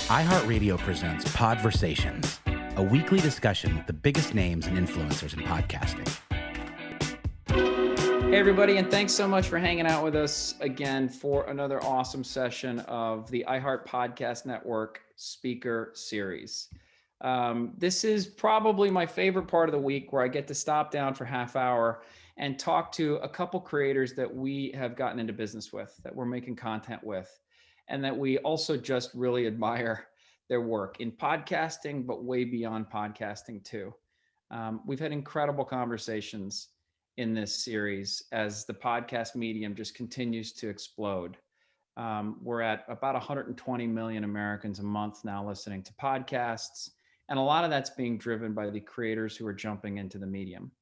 iHeartRadio presents Podversations, a weekly discussion with the biggest names and influencers in podcasting. Hey, everybody, and thanks so much for hanging out with us again for another awesome session of the iHeartPodcast Network Speaker Series. This is probably my favorite part of the week where I get to stop down for half hour and talk to a couple creators that we have gotten into business with, that we're making content with, and that we also just really admire their work in podcasting, but way beyond podcasting too. We've had incredible conversations in this series as the podcast medium just continues to explode. We're at about 120 million Americans a month now listening to podcasts, and a lot of that's being driven by the creators who are jumping into the medium.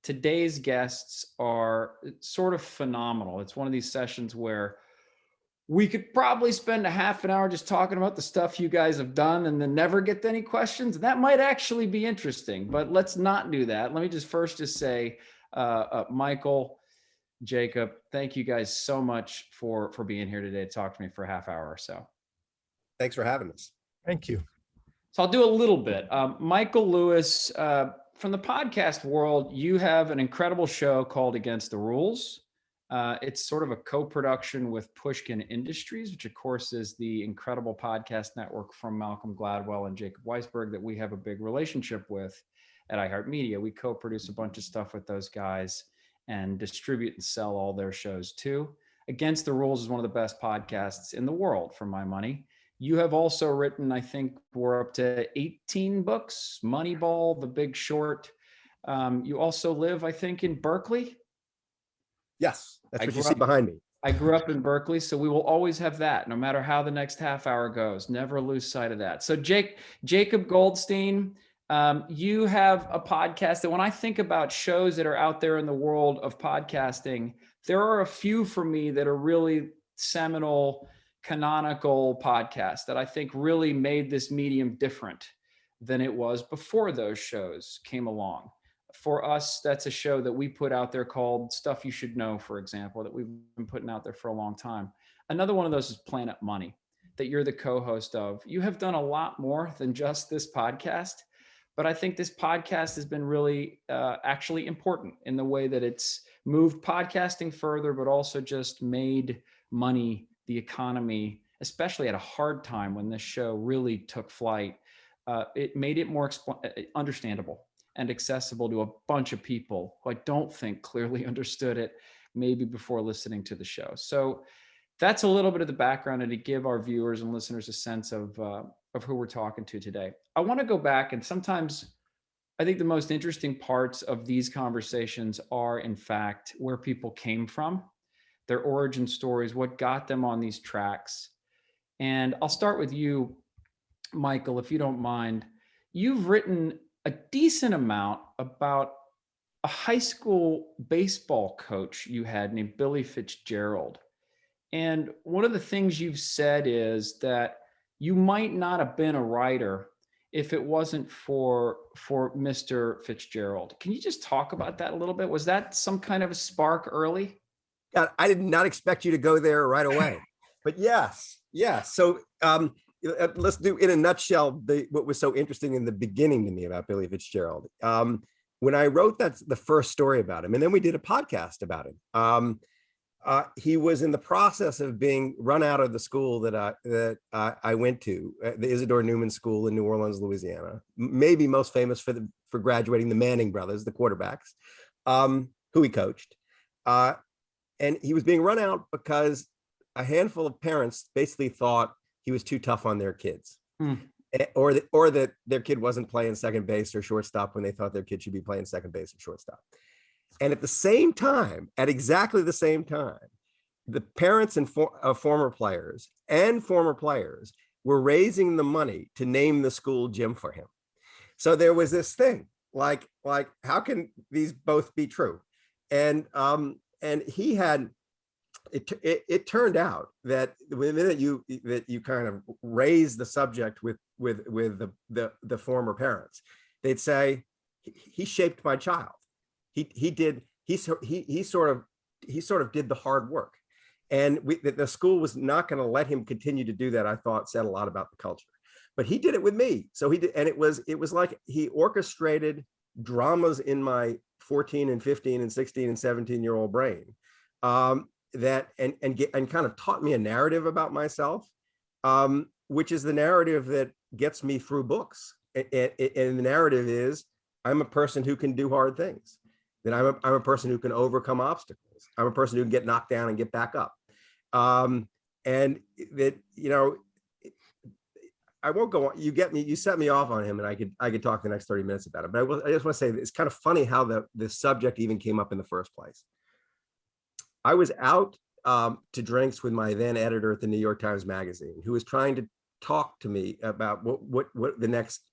Today's guests are sort of phenomenal. It's one of these sessions where we could probably spend a half an hour just talking about the stuff you guys have done and then never get any questions. That might actually be interesting, but let's not do that. Let me just say, Michael, Jacob, thank you guys so much for being here today to talk to me for a half hour or so. Thanks for having us. Thank you. So I'll do a little bit. Michael Lewis, from the podcast world, you have an incredible show called Against the Rules. It's sort of a co-production with Pushkin Industries, which of course is the incredible podcast network from Malcolm Gladwell and Jacob Weisberg that we have a big relationship with at iHeartMedia. We co-produce a bunch of stuff with those guys and distribute and sell all their shows too. Against the Rules is one of the best podcasts in the world for my money. You have also written, I think we're up to 18 books, Moneyball, The Big Short. You also live, I think, in Berkeley. Yes, that's what you see behind me. I grew up in Berkeley, so we will always have that, no matter how the next half hour goes. Never lose sight of that. So Jacob Goldstein, you have a podcast that when I think about shows that are out there in the world of podcasting, there are a few for me that are really seminal, canonical podcasts that I think really made this medium different than it was before those shows came along. For us, that's a show that we put out there called Stuff You Should Know, for example, that we've been putting out there for a long time. Another one of those is Planet Money, that you're the co-host of. You have done a lot more than just this podcast, but I think this podcast has been really actually important in the way that it's moved podcasting further, but also just made money, the economy, especially at a hard time when this show really took flight. It made it more understandable and accessible to a bunch of people who I don't think clearly understood it maybe before listening to the show. So that's a little bit of the background and to give our viewers and listeners a sense of who we're talking to today. I want to go back, and sometimes I think the most interesting parts of these conversations are, in fact, where people came from, their origin stories, what got them on these tracks. And I'll start with you, Michael, if you don't mind. You've written a decent amount about a high school baseball coach you had named Billy Fitzgerald. And one of the things you've said is that you might not have been a writer if it wasn't for Mr. Fitzgerald. Can you just talk about that a little bit? Was that some kind of a spark early? God, I did not expect you to go there right away, but yes. So let's do in a nutshell what was so interesting in the beginning to me about Billy Fitzgerald. When I wrote the first story about him, and then we did a podcast about him. He was in the process of being run out of the school that I went to, the Isidore Newman School in New Orleans, Louisiana. Maybe most famous for graduating the Manning brothers, the quarterbacks, who he coached. And he was being run out because a handful of parents basically thought he was too tough on their kids, or that their kid wasn't playing second base or shortstop when they thought their kid should be playing second base or shortstop. And at the same time, at exactly the same time, the parents of former players were raising the money to name the school gym for him. So there was this thing like how can these both be true? And he had. It turned out that the minute you kind of raise the subject with the former parents, they'd say, he shaped my child. He sort of did the hard work, and the school was not going to let him continue to do that. I thought said a lot about the culture. but he did it with me. So he did, and it was like he orchestrated dramas in my 14 and 15 and 16 and 17-year-old brain, that and kind of taught me a narrative about myself, which is the narrative that gets me through books. And the narrative is, I'm a person who can do hard things. That I'm a person who can overcome obstacles. I'm a person who can get knocked down and get back up. And that, I won't go on. You set me off on him, and I could talk the next 30 minutes about it. But I just want to say that it's kind of funny how the subject even came up in the first place. I was out to drinks with my then editor at the New York Times Magazine, who was trying to talk to me about what the next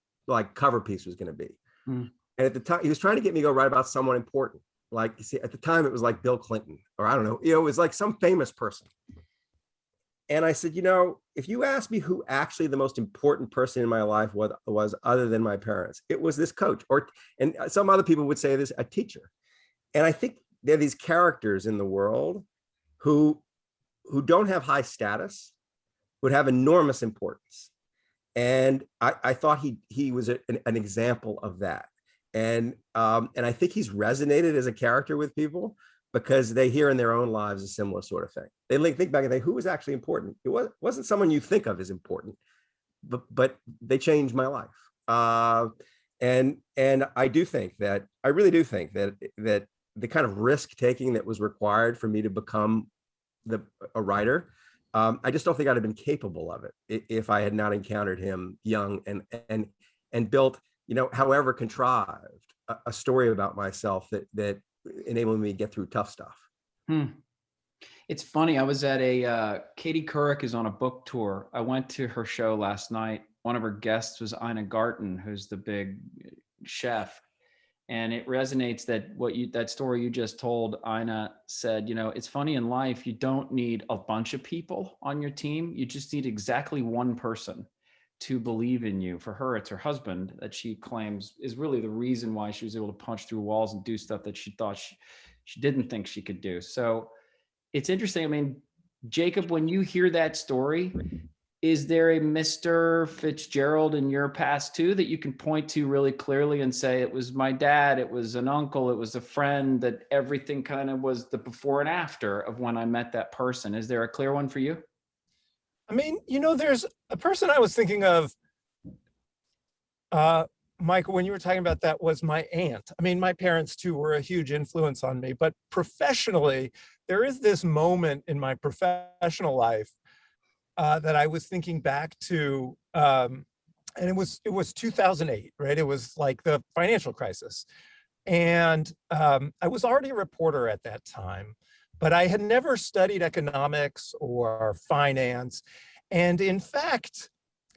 cover piece was going to be. And at the time, he was trying to get me to go write about someone important. Like, you see, at the time, it was like Bill Clinton, or I don't know, it was like some famous person. And I said, if you ask me who actually the most important person in my life was other than my parents, it was this coach, and some other people would say this, a teacher. And I think there are these characters in the world who don't have high status, would have enormous importance. And I thought he was an example of that. And I think he's resonated as a character with people because they hear in their own lives a similar sort of thing. They think back and think, who was actually important? It wasn't someone you think of as important, but they changed my life. And I do think that, I really do think that the kind of risk taking that was required for me to become a writer, I just don't think I'd have been capable of it if I had not encountered him young and built, however contrived, a story about myself that enabled me to get through tough stuff. It's funny. I was at Katie Couric is on a book tour. I went to her show last night. One of her guests was Ina Garten, who's the big chef. And it resonates that story you just told. Ina said, it's funny in life, you don't need a bunch of people on your team. You just need exactly one person to believe in you. For her, it's her husband that she claims is really the reason why she was able to punch through walls and do stuff that she thought she didn't think she could do. So it's interesting. I mean, Jacob, when you hear that story, is there a Mr. Fitzgerald in your past too that you can point to really clearly and say, it was my dad, it was an uncle, it was a friend, that everything kind of was the before and after of when I met that person? Is there a clear one for you? I mean, there's a person I was thinking of, Michael, when you were talking about that, was my aunt. I mean, my parents too were a huge influence on me, but professionally, there is this moment in my professional life that I was thinking back to, and it was 2008, right? It was like the financial crisis. And I was already a reporter at that time, but I had never studied economics or finance. And in fact,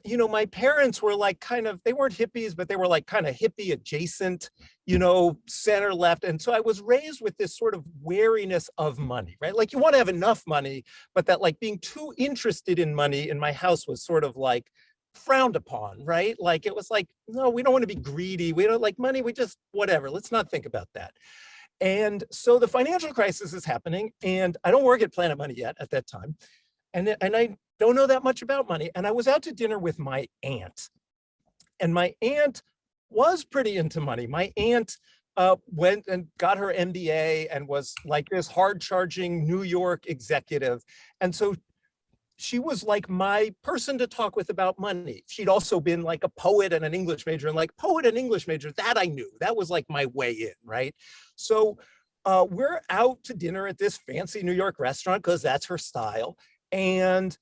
my parents were they weren't hippies, but they were kind of hippie adjacent, center left. And so I was raised with this sort of wariness of money, right? You want to have enough money, but that being too interested in money in my house was sort of frowned upon, right? It was no, we don't want to be greedy. We don't like money. We just, whatever, let's not think about that. And so the financial crisis is happening, and I don't work at Planet Money yet at that time. And I don't know that much about money. And I was out to dinner with my aunt, and my aunt was pretty into money. My aunt went and got her MBA and was this hard-charging New York executive. And so she was my person to talk with about money. She'd also been a poet and an English major, and poet and English major, that I knew. That was my way in, right? So we're out to dinner at this fancy New York restaurant because that's her style. And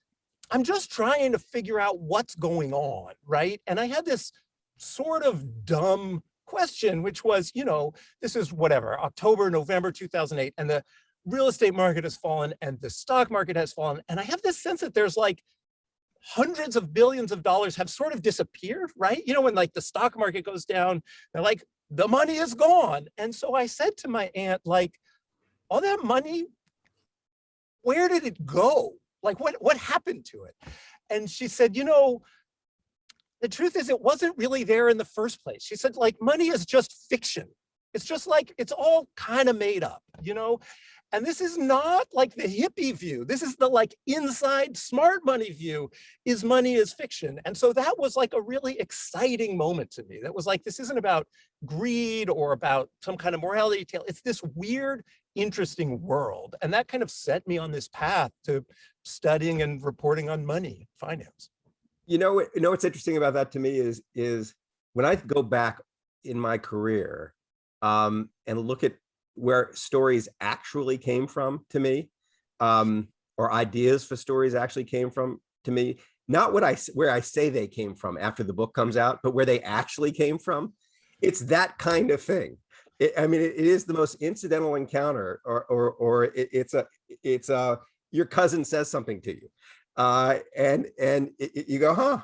I'm just trying to figure out what's going on, right? And I had this sort of dumb question, which was, this is October, November 2008, and the real estate market has fallen and the stock market has fallen. And I have this sense that there's hundreds of billions of dollars have sort of disappeared, right? When the stock market goes down, they're the money is gone. And so I said to my aunt, all that money, where did it go? What happened to it? And she said, the truth is it wasn't really there in the first place. She said, money is just fiction. It's just it's all kind of made up, And this is not like the hippie view. This is the like inside smart money view, is money is fiction. And so that was like a really exciting moment to me. That was like, this isn't about greed or about some kind of morality tale. It's this weird, interesting world. And that kind of set me on this path to studying and reporting on money, finance. What's interesting about that to me is when I go back in my career and look at where stories actually came from to me, or ideas for stories actually came from to me, not where I say they came from after the book comes out, but where they actually came from. It's that kind of thing. It is the most incidental encounter, or it's your cousin says something to you, and you go, huh?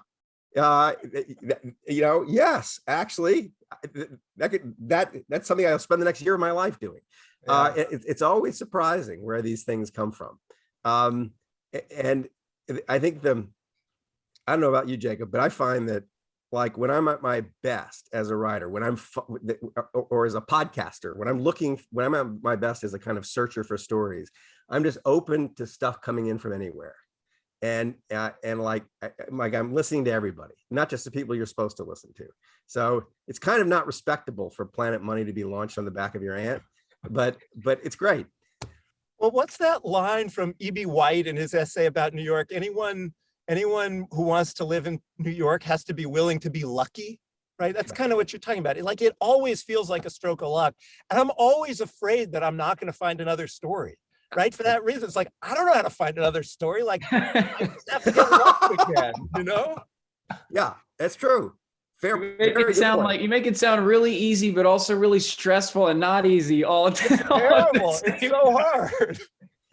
Yes, actually, that's something I'll spend the next year of my life doing. Yeah. It's always surprising where these things come from. And I think I don't know about you, Jacob, but I find that like when I'm at my best as a writer, when I'm or as a podcaster, when I'm at my best as a kind of searcher for stories, I'm just open to stuff coming in from anywhere. And like I'm listening to everybody, not just the people you're supposed to listen to. So it's kind of not respectable for Planet Money to be launched on the back of your aunt, but it's great. Well, what's that line from E.B. White in his essay about New York? Anyone who wants to live in New York has to be willing to be lucky, right? That's kind of what you're talking about. It always feels like a stroke of luck. And I'm always afraid that I'm not going to find another story. Right. For that reason, it's like, I don't know how to find another story. Like, I just have to get lucky again, Yeah, that's true. Fair. You make it sound really easy, but also really stressful and not easy all at the It's terrible. It's so hard.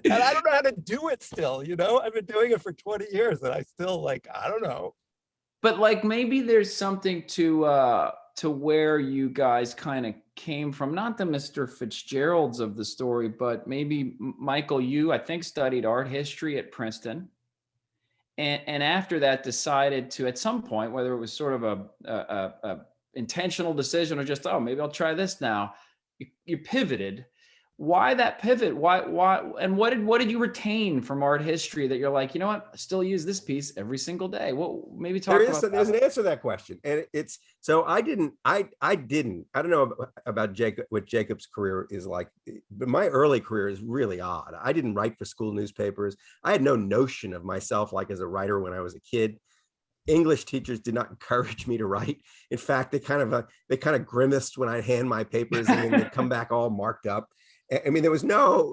And I don't know how to do it still, I've been doing it for 20 years and I still I don't know. But maybe there's something to where you guys kind of came from, not the Mr. Fitzgeralds of the story, but maybe Michael, you, I think, studied art history at Princeton. And after that decided to, at some point, whether it was sort of a intentional decision or just, maybe I'll try this now, you pivoted. Why that pivot? Why? And what did you retain from art history that you're like, you know what, I still use this piece every single day? Well, maybe talk about that. There's an answer to that question, and it's so I don't know about Jacob, what Jacob's career is like, but my early career is really odd. I didn't write for school newspapers. I had no notion of myself like as a writer when I was a kid. English teachers did not encourage me to write. In fact, they kind of grimaced when I hand my papers in and they'd come back all marked up. I mean, there was no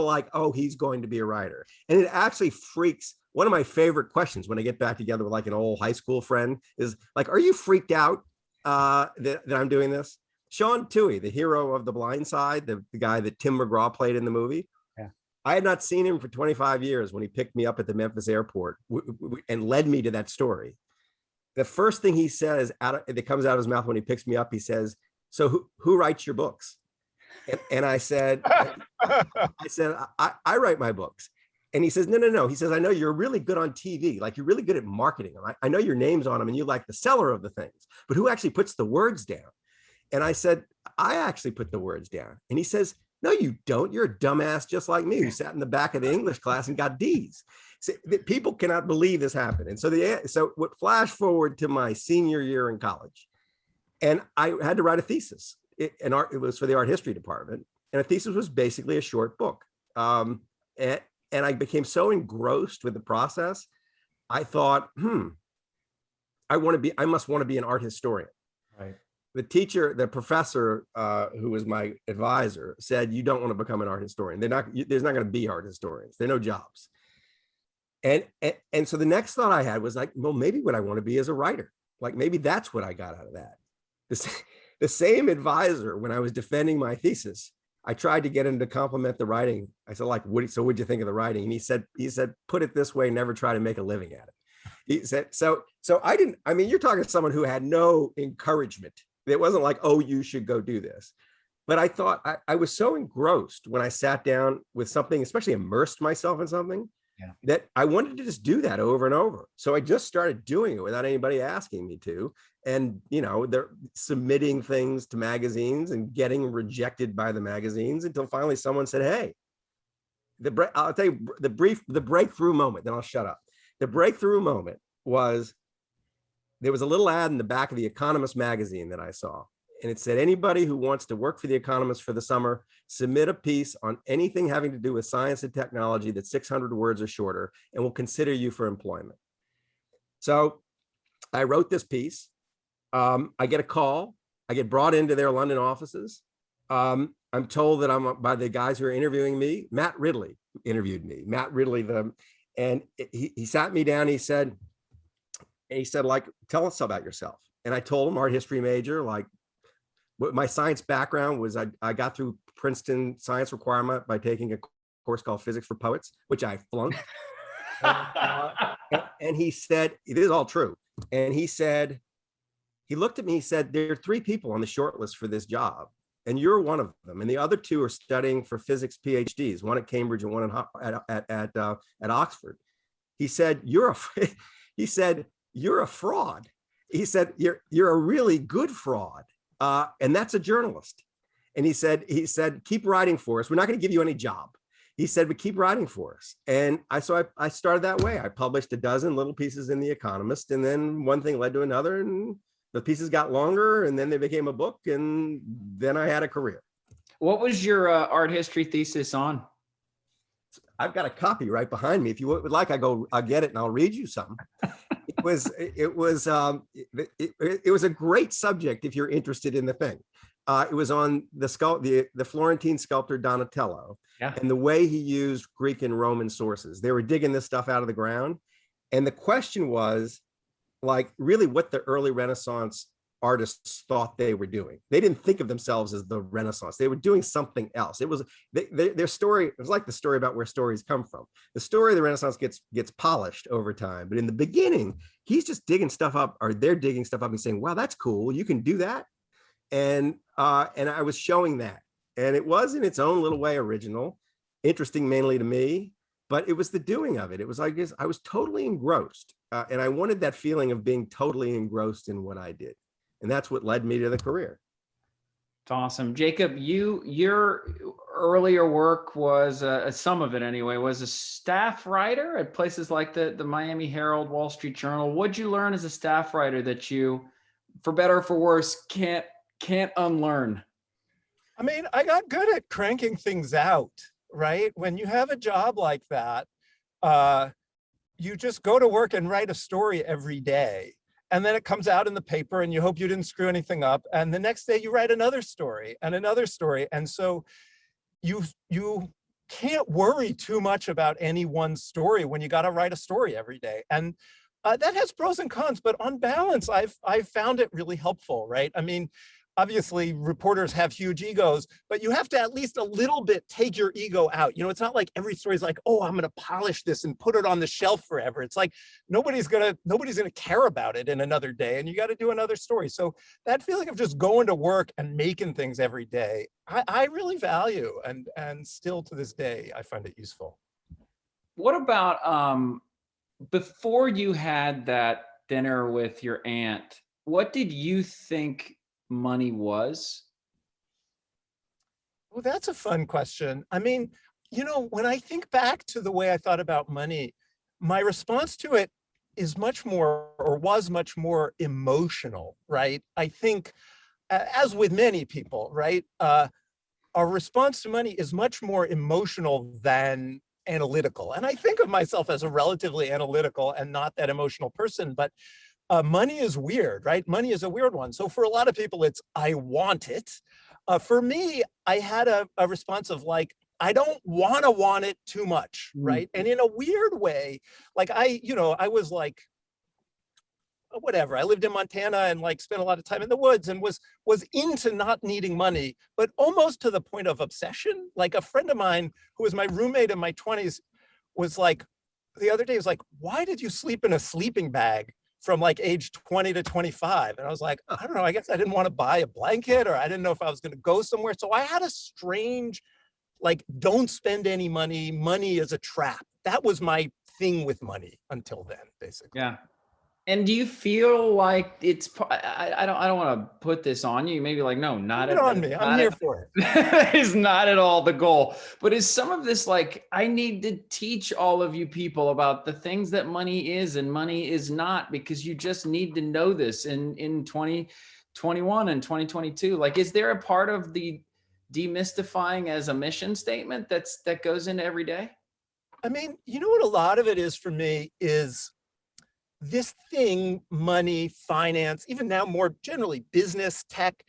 like, oh, he's going to be a writer. And it actually freaks. One of my favorite questions when I get back together with like an old high school friend is like, are you freaked out that I'm doing this? Sean Tuohy, the hero of The Blind Side, the guy that Tim McGraw played in the movie. Yeah. I had not seen him for 25 years when he picked me up at the Memphis airport and led me to that story. The first thing he says that comes out of his mouth when he picks me up, he says, so who writes your books? And I said, I write my books. And he says, no. He says, I know you're really good on TV. Like you're really good at marketing them. I know your name's on them and you like the seller of the things, but who actually puts the words down? And I said, I actually put the words down. And he says, no, you don't. You're a dumbass just like me who sat in the back of the English class and got D's. So, people cannot believe this happened. And so what flash forward to my senior year in college, and I had to write a thesis. It was for the art history department, and a thesis was basically a short book. And I became so engrossed with the process, I thought, I must want to be an art historian. Right. The professor who was my advisor said, you don't want to become an art historian. There's not going to be art historians. There are no jobs. And so the next thought I had was like, well, maybe what I want to be is a writer. Like maybe that's what I got out of that. The same advisor, when I was defending my thesis, I tried to get him to compliment the writing. I said, like, what'd you think of the writing? And he said, put it this way, never try to make a living at it. He said, so you're talking to someone who had no encouragement. It wasn't like, oh, you should go do this. But I thought I was so engrossed when I sat down with something, especially immersed myself in something, that I wanted to just do that over and over. So I just started doing it without anybody asking me to. And, they're submitting things to magazines and getting rejected by the magazines until finally someone said, hey, I'll tell you the breakthrough moment, then I'll shut up. The breakthrough moment was, there was a little ad in the back of the Economist magazine that I saw. And it said, anybody who wants to work for the Economist for the summer, submit a piece on anything having to do with science and technology that's 600 words or shorter, and we'll consider you for employment. So I wrote this piece. I get a call. I get brought into their London offices. I'm told that by the guys who are interviewing me. Matt Ridley interviewed me. Matt Ridley, he sat me down. He said, like, tell us about yourself. And I told him, art history major, like, what my science background was. I got through Princeton science requirement by taking a course called Physics for Poets, which I flunked. And he said, it is all true. And he said, he looked at me, he said, there are 3 people on the short list for this job, and you're one of them. And the other 2 are studying for physics PhDs, one at Cambridge and one at Oxford. He said, you're a fraud. He said, you're a really good fraud. And that's a journalist. And he said, keep writing for us. We're not going to give you any job. He said, but keep writing for us. And I started that way. I published a dozen little pieces in The Economist, and then one thing led to another, and the pieces got longer, and then they became a book, and then I had a career. What was your art history thesis on? I've got a copy right behind me. If you would like, I'll get it and I'll read you some. It was a great subject if you're interested in the thing. It was on the Florentine sculptor Donatello, and the way he used Greek and Roman sources. They were digging this stuff out of the ground. And the question was, like, really what the early Renaissance artists thought they were doing. They didn't think of themselves as the Renaissance. They were doing something else. It was their story. It was like the story about where stories come from. The story of the Renaissance gets polished over time. But in the beginning, he's just digging stuff up, or they're digging stuff up and saying, wow, that's cool. You can do that. And I was showing that. And it was in its own little way original, interesting mainly to me, but it was the doing of it. It was like, I was totally engrossed. And I wanted that feeling of being totally engrossed in what I did. And that's what led me to the career. It's awesome. Jacob, your earlier work was, some of it anyway, was a staff writer at places like the Miami Herald, Wall Street Journal. What'd you learn as a staff writer that you, for better or for worse, can't unlearn? I mean, I got good at cranking things out, right? When you have a job like that, you just go to work and write a story every day. And then it comes out in the paper and you hope you didn't screw anything up. And the next day you write another story and another story. And so you can't worry too much about any one story when you got to write a story every day. And that has pros and cons, but on balance, I've found it really helpful, right? I mean, obviously reporters have huge egos, but you have to at least a little bit take your ego out. You know, it's not like every story is like, oh, I'm going to polish this and put it on the shelf forever. It's like nobody's going to care about it in another day, and you got to do another story. So that feeling of just going to work and making things every day, I really value, and still to this day, I find it useful. What about before you had that dinner with your aunt, what did you think money was? Well, that's a fun question. I mean, you know, when I think back to the way I thought about money, my response to it is much more, or was much more, emotional, right? I think, as with many people, right, our response to money is much more emotional than analytical. And I think of myself as a relatively analytical and not that emotional person, but money is weird, right? Money is a weird one. So for a lot of people, it's, I want it. For me, I had a response of like, I don't want it too much, right? And in a weird way, like I was like, whatever. I lived in Montana and like spent a lot of time in the woods and was into not needing money, but almost to the point of obsession. Like a friend of mine who was my roommate in my 20s was like, the other day was like, why did you sleep in a sleeping bag from like age 20 to 25? And I was like, I don't know, I guess I didn't want to buy a blanket, or I didn't know if I was going to go somewhere. So I had a strange, like, don't spend any money. Money is a trap. That was my thing with money until then, basically. Yeah. And do you feel like it's, I don't want to put this on you. Maybe like, no, not Put it on me. I'm here for it. That is not at all the goal. But is some of this like, I need to teach all of you people about the things that money is and money is not, because you just need to know this in 2021 and 2022. Like, is there a part of the demystifying as a mission statement that goes into every day? I mean, you know what a lot of it is for me is this thing, money, finance, even now more generally business, tech,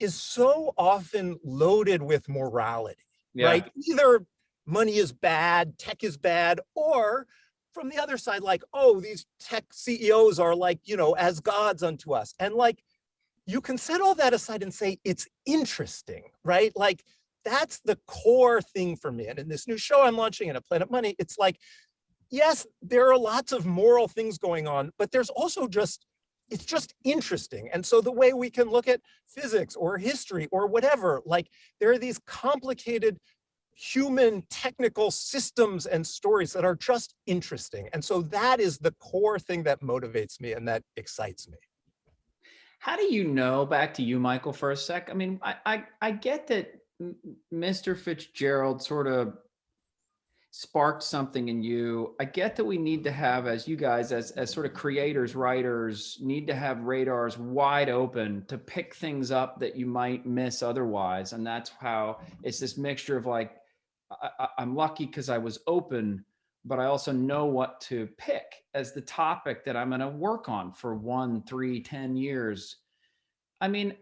is so often loaded with morality, right? Either money is bad, tech is bad, or from the other side, like, oh, these tech CEOs are like, you know, as gods unto us. And like, you can set all that aside and say, it's interesting, right? Like, that's the core thing for me. And in this new show I'm launching at Planet Money, it's like, yes, there are lots of moral things going on, but there's also it's just interesting. And so the way we can look at physics or history or whatever, like there are these complicated human technical systems and stories that are just interesting. And so that is the core thing that motivates me and that excites me. How do you know, back to you, Michael, for a sec? I mean, I get that Mr. Fitzgerald sort of sparked something in you. I get that we need to have, as you guys, as sort of creators, writers, need to have radars wide open to pick things up that you might miss otherwise. And that's how it's this mixture of like, I'm lucky because I was open, but I also know what to pick as the topic that I'm going to work on for 1, 3, 10 years. I mean,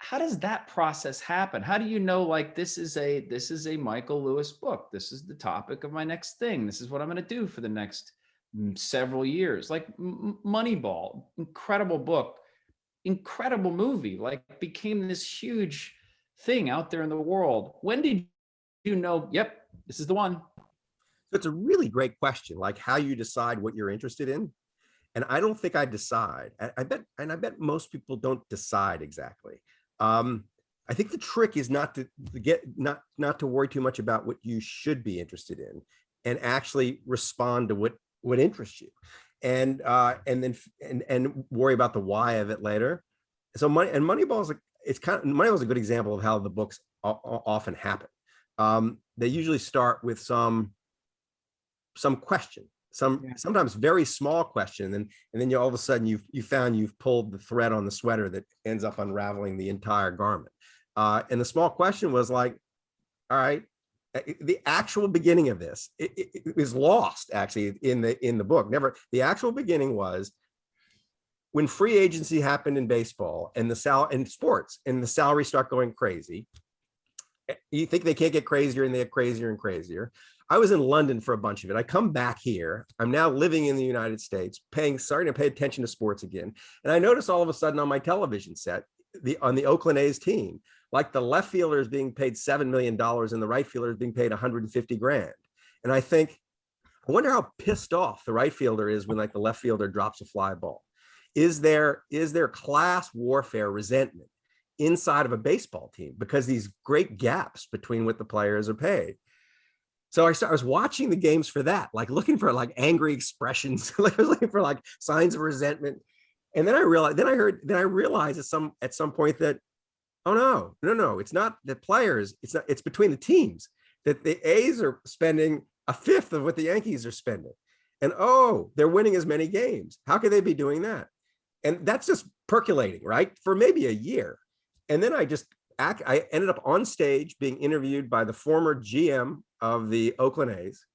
how does that process happen? How do you know, like, this is a Michael Lewis book. This is the topic of my next thing. This is what I'm going to do for the next several years. Like Moneyball, incredible book, incredible movie, like became this huge thing out there in the world. When did you know, yep, this is the one? It's a really great question, like how you decide what you're interested in. And I don't think I decide. I bet most people don't decide exactly. I think the trick is not to worry too much about what you should be interested in, and actually respond to what interests you, and then worry about the why of it later. So Moneyball is Moneyball is a good example of how the books often happen. They usually start with some question. Sometimes very small question, and then you all of a sudden you've pulled the thread on the sweater that ends up unraveling the entire garment. And the small question was like, all right, the actual beginning of this it is lost actually in the book. The actual beginning was when free agency happened in baseball and in sports, and the salaries start going crazy. You think they can't get crazier, and they get crazier and crazier. I was in London for a bunch of it. I come back here. I'm now living in the United States, starting to pay attention to sports again. And I notice all of a sudden on my television set, on the Oakland A's team, like the left fielder is being paid $7 million and the right fielder is being paid $150,000. And I think, I wonder how pissed off the right fielder is when like the left fielder drops a fly ball. Is there class warfare, resentment inside of a baseball team because these great gaps between what the players are paid? So I was watching the games for that, like looking for like angry expressions, I was looking for like signs of resentment. And then I realized at some point that, oh no, it's not the players, it's between the teams, that the A's are spending a fifth of what the Yankees are spending. And they're winning as many games. How could they be doing that? And that's just percolating, right? For maybe a year. And then I ended up on stage being interviewed by the former GM of the Oakland A's.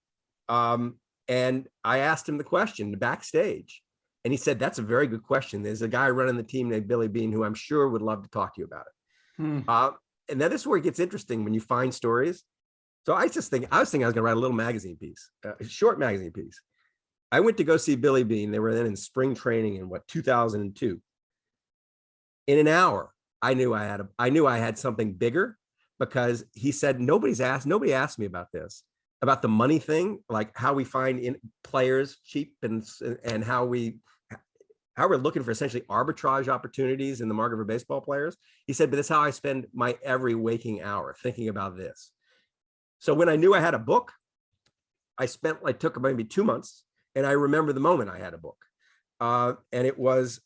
And I asked him the question backstage, and he said, that's a very good question. There's a guy running the team named Billy Beane who I'm sure would love to talk to you about it. And then this is where it gets interesting when you find stories. So I was thinking I was going to write a little magazine piece, a short magazine piece. I went to go see Billy Beane. They were then in spring training in 2002. In an hour, I knew I had something bigger, because he said, nobody asked me about this, about the money thing, like how we find players cheap and how we're looking for essentially arbitrage opportunities in the market for baseball players. He said, but that's how I spend my every waking hour thinking about this. So when I knew I had a book, I took maybe 2 months, and I remember the moment I had a book. and it was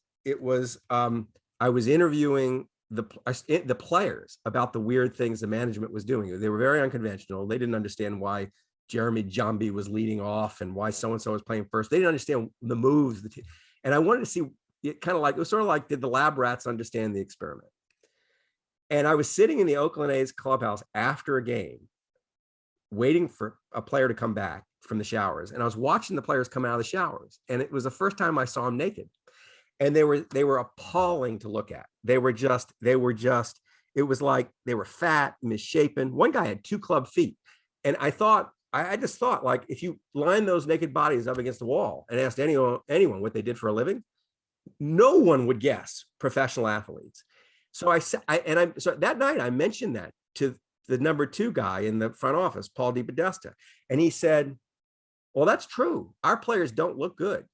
I was interviewing the players about the weird things the management was doing. They were very unconventional. They didn't understand why Jeremy Jambi was leading off and why so-and-so was playing first. They didn't understand the moves. And I wanted to see it kind of like, it was sort of like, did the lab rats understand the experiment? And I was sitting in the Oakland A's clubhouse after a game, waiting for a player to come back from the showers. And I was watching the players come out of the showers. And it was the first time I saw them naked. And they were appalling to look at. They were just, it was like they were fat, misshapen. One guy had 2 club feet. And I just thought, like, if you line those naked bodies up against the wall and asked anyone what they did for a living, no one would guess professional athletes. So so that night I mentioned that to the number 2 guy in the front office, Paul DiPodesta. And he said, well, that's true. Our players don't look good.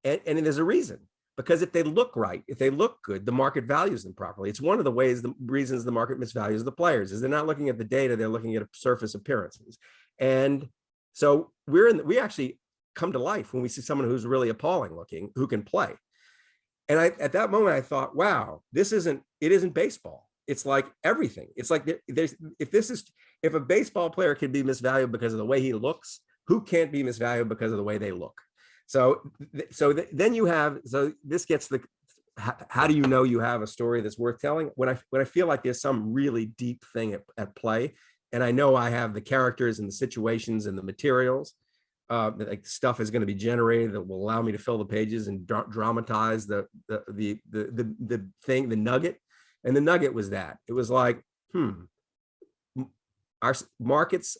And there's a reason, because if they look right, if they look good, the market values them properly. It's one of the reasons the market misvalues the players is they're not looking at the data, they're looking at surface appearances. And so we actually come to life when we see someone who's really appalling looking, who can play. And at that moment I thought, wow, it isn't baseball. It's like everything. It's like if a baseball player can be misvalued because of the way he looks, who can't be misvalued because of the way they look? So this gets how do you know you have a story that's worth telling? When I feel like there's some really deep thing at play, and I know I have the characters and the situations and the materials, like stuff is going to be generated that will allow me to fill the pages and dramatize the thing, the nugget. And the nugget was that it was like, our markets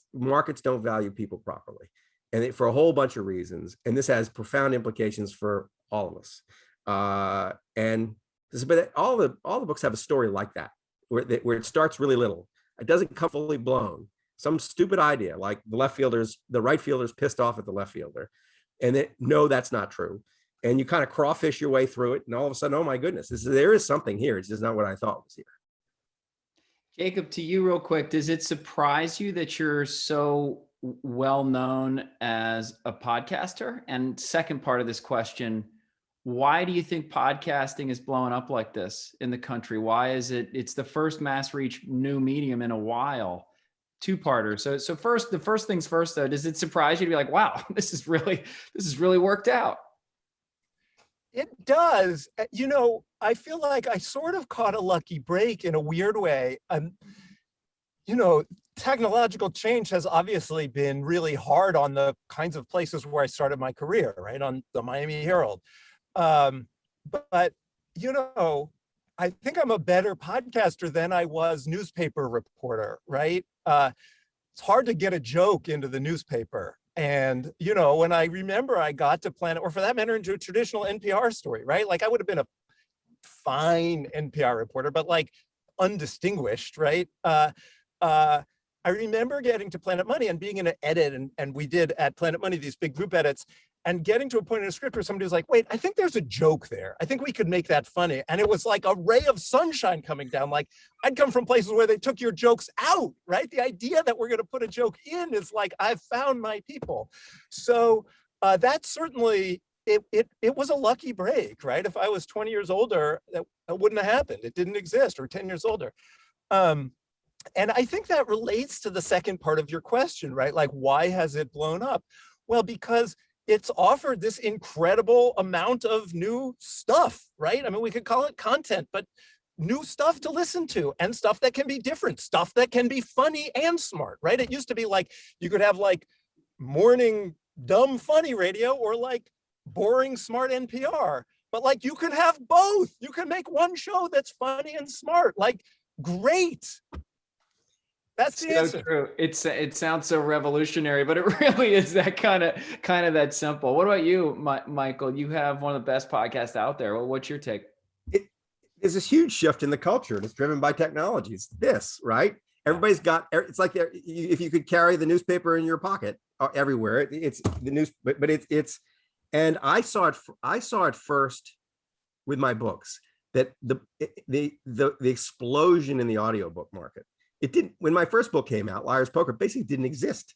don't value people properly, and for a whole bunch of reasons. And this has profound implications for all of us. But all the books have a story like that, where it starts really little. It doesn't come fully blown. Some stupid idea, like the right fielder's pissed off at the left fielder, and no, that's not true. And you kind of crawfish your way through it, and all of a sudden, oh my goodness, there is something here. It's just not what I thought was here. Jacob, to you real quick, does it surprise you that you're so well known as a podcaster? And second part of this question, why do you think podcasting is blowing up like this in the country? Why is it's the first mass reach new medium in a while? Two-parter. So first, the first things first though, does it surprise you to be like, wow, this is really worked out? It does. I feel like I sort of caught a lucky break in a weird way. Technological change has obviously been really hard on the kinds of places where I started my career, right? On the Miami Herald. But I think I'm a better podcaster than I was newspaper reporter, right? It's hard to get a joke into the newspaper. And, when I remember I got to Planet, or for that matter, into a traditional NPR story, right? Like I would have been a fine NPR reporter, but like undistinguished, right? I remember getting to Planet Money and being in an edit, and we did at Planet Money these big group edits, and getting to a point in a script where somebody was like, wait, I think there's a joke there. I think we could make that funny. And it was like a ray of sunshine coming down. Like I'd come from places where they took your jokes out, right? The idea that we're going to put a joke in is like, I've found my people. So that certainly, it was a lucky break, right? If I was 20 years older, that wouldn't have happened. It didn't exist, or 10 years older. And I think that relates to the second part of your question, right? Like, why has it blown up? Well, because it's offered this incredible amount of new stuff, right? I mean, we could call it content, but new stuff to listen to, and stuff that can be different, stuff that can be funny and smart, right? It used to be like, you could have like morning dumb funny radio, or like boring smart NPR, but like you could have both. You can make one show that's funny and smart, like great. That's the answer. True. It sounds so revolutionary, but it really is that kind of that simple. What about you, Michael? You have one of the best podcasts out there. Well, what's your take? There's this huge shift in the culture, and it's driven by technology. It's this, right? Everybody's got. It's like if you could carry the newspaper in your pocket everywhere. It's the news, but it's. And I saw it first with my books, that the explosion in the audiobook market. It didn't, when my first book came out, Liar's Poker, basically didn't exist.